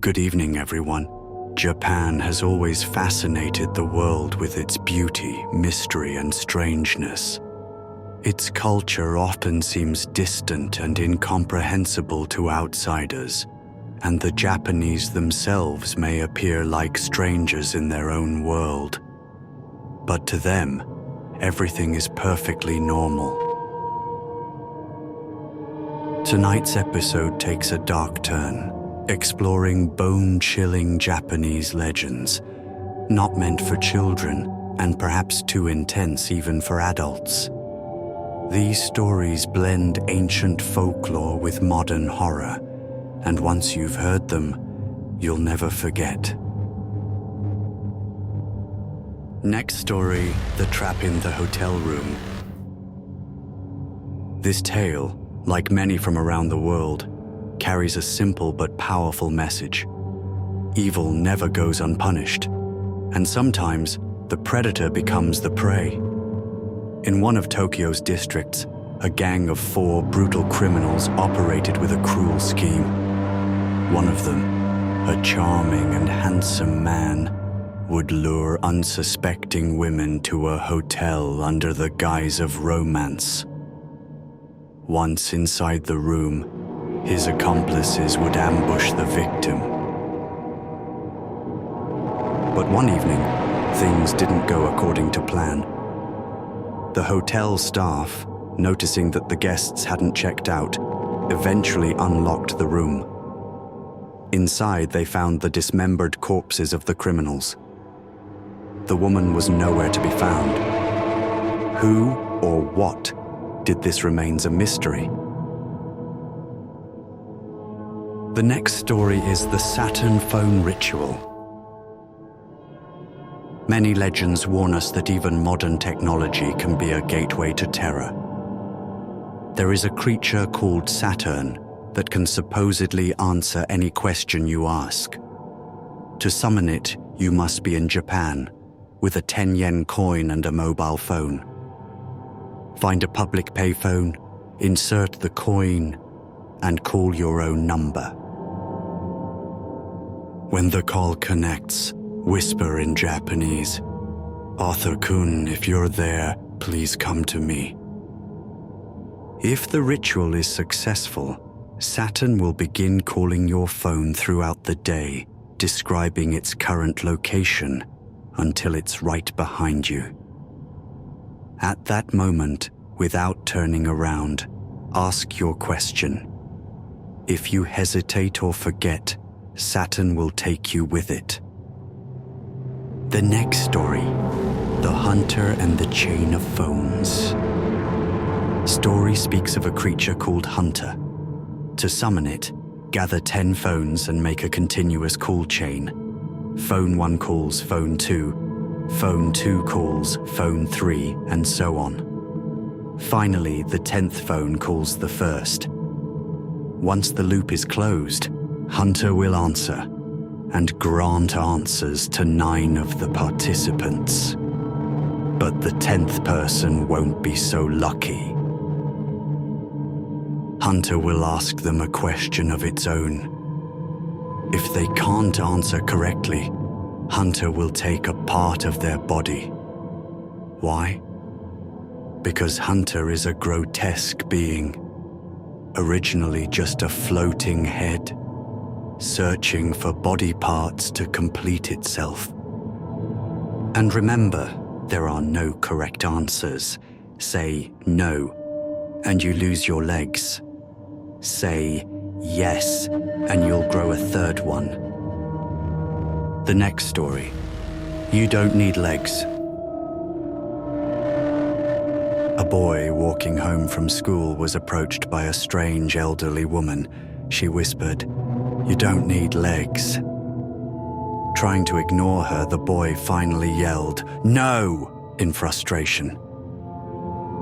Good evening, everyone. Japan has always fascinated the world with its beauty, mystery, and strangeness. Its culture often seems distant and incomprehensible to outsiders, and the Japanese themselves may appear like strangers in their own world. But to them, everything is perfectly normal. Tonight's episode takes a dark turn, exploring bone-chilling Japanese legends, not meant for children and perhaps too intense even for adults. These stories blend ancient folklore with modern horror, and once you've heard them, you'll never forget. Next story, The Trap in the Hotel Room. This tale, like many from around the world, carries a simple but powerful message. Evil never goes unpunished, and sometimes the predator becomes the prey. In one of Tokyo's districts, a gang of 4 brutal criminals operated with a cruel scheme. One of them, a charming and handsome man, would lure unsuspecting women to a hotel under the guise of romance. Once inside the room, his accomplices would ambush the victim. But one evening, things didn't go according to plan. The hotel staff, noticing that the guests hadn't checked out, eventually unlocked the room. Inside, they found the dismembered corpses of the criminals. The woman was nowhere to be found. Who or what did this remains a mystery. The next story is the Saturn phone ritual. Many legends warn us that even modern technology can be a gateway to terror. There is a creature called Saturn that can supposedly answer any question you ask. To summon it, you must be in Japan, with a 10 yen coin and a mobile phone. Find a public payphone, insert the coin, and call your own number. When the call connects, whisper in Japanese, "Arthur-kun, if you're there, please come to me." If the ritual is successful, Saturn will begin calling your phone throughout the day, describing its current location until it's right behind you. At that moment, without turning around, ask your question. If you hesitate or forget, Saturn will take you with it. The next story, The Hunter and the Chain of Phones. Story speaks of a creature called Hunter. To summon it, gather 10 phones and make a continuous call chain. Phone 1 calls phone 2, phone 2 calls phone 3, and so on. Finally, the 10th phone calls the first. Once the loop is closed, Hunter will answer and grant answers to 9 of the participants. But the 10th person won't be so lucky. Hunter will ask them a question of its own. If they can't answer correctly, Hunter will take a part of their body. Why? Because Hunter is a grotesque being, originally just a floating head, searching for body parts to complete itself. And remember, there are no correct answers. Say no, and you lose your legs. Say yes, and you'll grow a 3rd one. The next story, You Don't Need Legs. A boy walking home from school was approached by a strange elderly woman. She whispered, "You don't need legs." Trying to ignore her, the boy finally yelled, "No!" in frustration.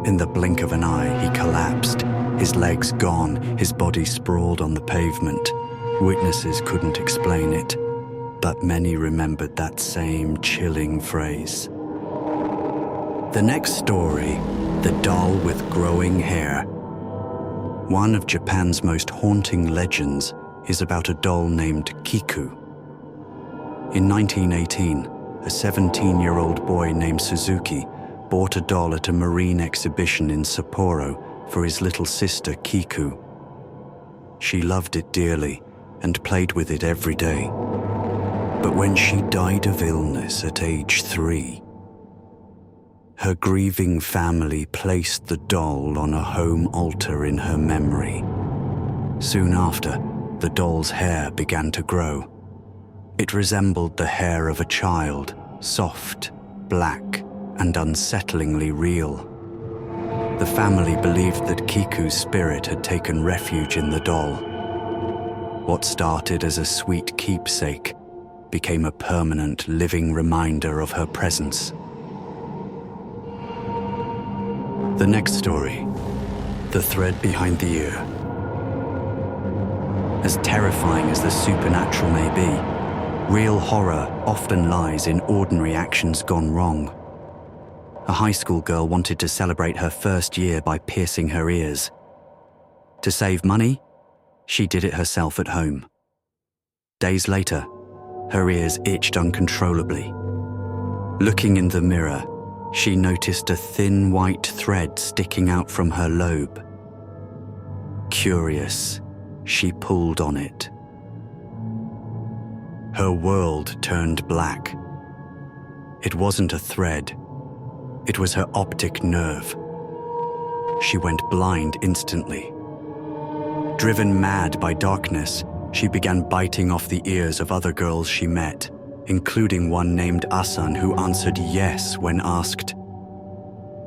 In the blink of an eye, he collapsed, his legs gone, his body sprawled on the pavement. Witnesses couldn't explain it, but many remembered that same chilling phrase. The next story, The Doll with Growing Hair. One of Japan's most haunting legends is about a doll named Kiku. In 1918, a 17-year-old boy named Suzuki bought a doll at a marine exhibition in Sapporo for his little sister Kiku. She loved it dearly and played with it every day. But when she died of illness at age 3, her grieving family placed the doll on a home altar in her memory. Soon after, the doll's hair began to grow. It resembled the hair of a child, soft, black, and unsettlingly real. The family believed that Kiku's spirit had taken refuge in the doll. What started as a sweet keepsake became a permanent living reminder of her presence. The next story, the thread behind the ear. As terrifying as the supernatural may be, real horror often lies in ordinary actions gone wrong. A high school girl wanted to celebrate her first year by piercing her ears. To save money, she did it herself at home. Days later, her ears itched uncontrollably. Looking in the mirror, she noticed a thin white thread sticking out from her lobe. Curious, she pulled on it. Her world turned black. It wasn't a thread. It was her optic nerve. She went blind instantly. Driven mad by darkness, she began biting off the ears of other girls she met, including one named Asan who answered yes when asked,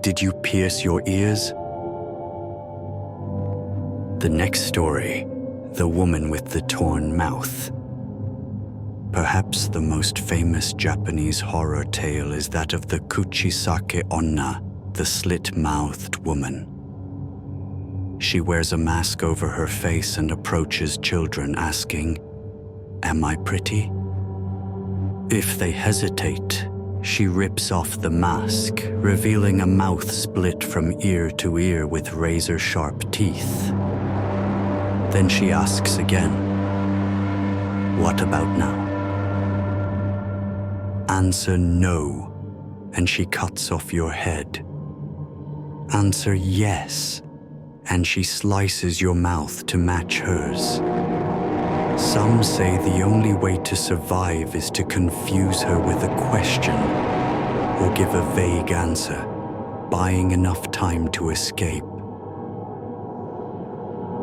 "Did you pierce your ears?" The next story, the woman with the torn mouth. Perhaps the most famous Japanese horror tale is that of the Kuchisake Onna, the slit-mouthed woman. She wears a mask over her face and approaches children asking, "Am I pretty?" If they hesitate, she rips off the mask, revealing a mouth split from ear to ear with razor-sharp teeth. Then she asks again, "What about now?" Answer no, and she cuts off your head. Answer yes, and she slices your mouth to match hers. Some say the only way to survive is to confuse her with a question or give a vague answer, buying enough time to escape.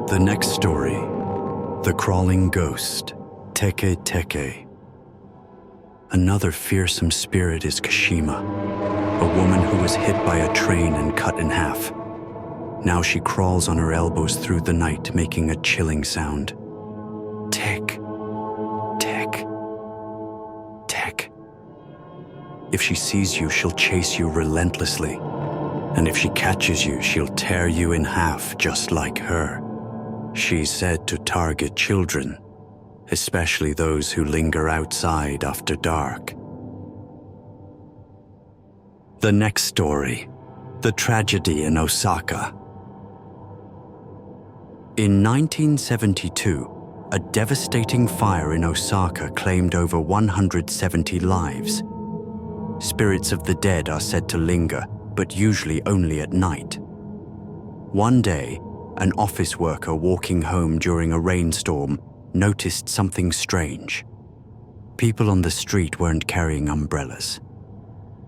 The next story, the crawling ghost, Teke-Teke. Another fearsome spirit is Kashima, a woman who was hit by a train and cut in half. Now she crawls on her elbows through the night, making a chilling sound. Tick, tick, tick. If she sees you, she'll chase you relentlessly. And if she catches you, she'll tear you in half just like her. She's said to target children, especially those who linger outside after dark. The next story, the tragedy in Osaka. In 1972, a devastating fire in Osaka claimed over 170 lives. Spirits of the dead are said to linger, but usually only at night. One day, an office worker walking home during a rainstorm noticed something strange. People on the street weren't carrying umbrellas.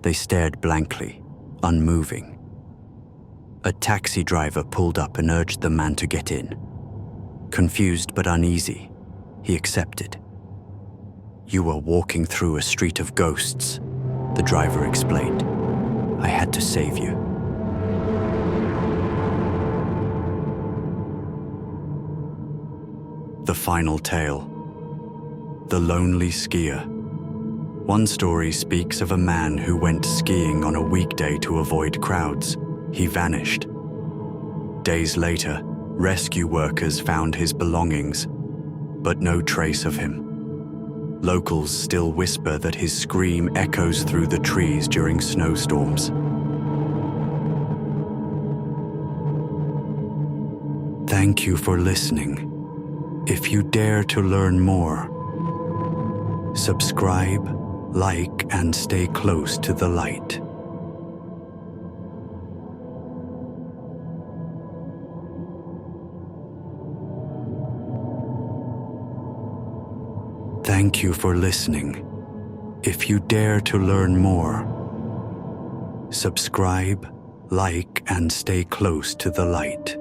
They stared blankly, unmoving. A taxi driver pulled up and urged the man to get in. Confused but uneasy, he accepted. "You were walking through a street of ghosts," the driver explained. "I had to save you." The final tale, the lonely skier. One story speaks of a man who went skiing on a weekday to avoid crowds. He vanished. Days later, rescue workers found his belongings, but no trace of him. Locals still whisper that his scream echoes through the trees during snowstorms. Thank you for listening. If you dare to learn more, subscribe, like, and stay close to the light. Thank you for listening. If you dare to learn more, subscribe, like, and stay close to the light.